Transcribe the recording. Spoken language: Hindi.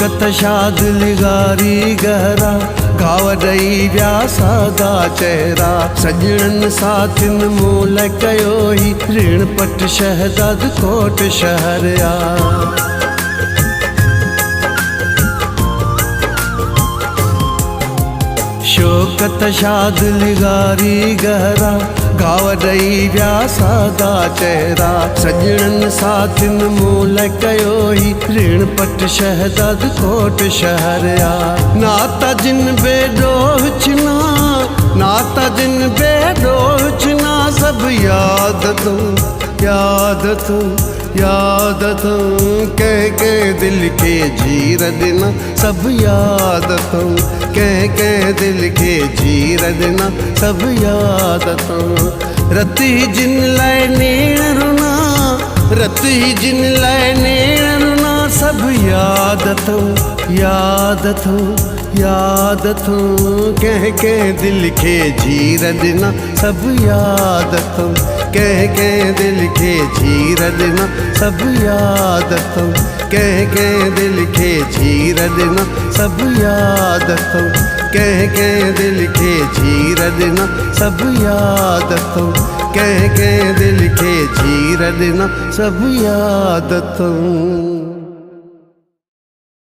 शोकत शाद लिगारी गहरा गावडई व्यासादा चेहरा सजणन साथिन मूल कयो ही ऋण पट शहदाद कोट शहरया। शोकत शाद लिगारी गहरा गावडई व्यासादा चेहरा सजणन साथिन मूल कयो ही ऋण पट शहदाद कोट शहरया। नाता जिन बेडोह चिना नाता जिन बेडोह चिना सब याद तू याद तू याद तू कह दिल के जीर देना सब याद तू कह दिल के जीर देना सब याद तू। रती जिन लाए नीण रुना रती जिन लाए नीण रुना सब याद तू याद तू याद तू कह दिल के जीर देना सब याद तू कह दिल के जीर देना सब याद तू कह दिल के जीर देना सब याद तू कह दिल के जीर देना सब याद तू कह दिल के जीर देना सब याद तू।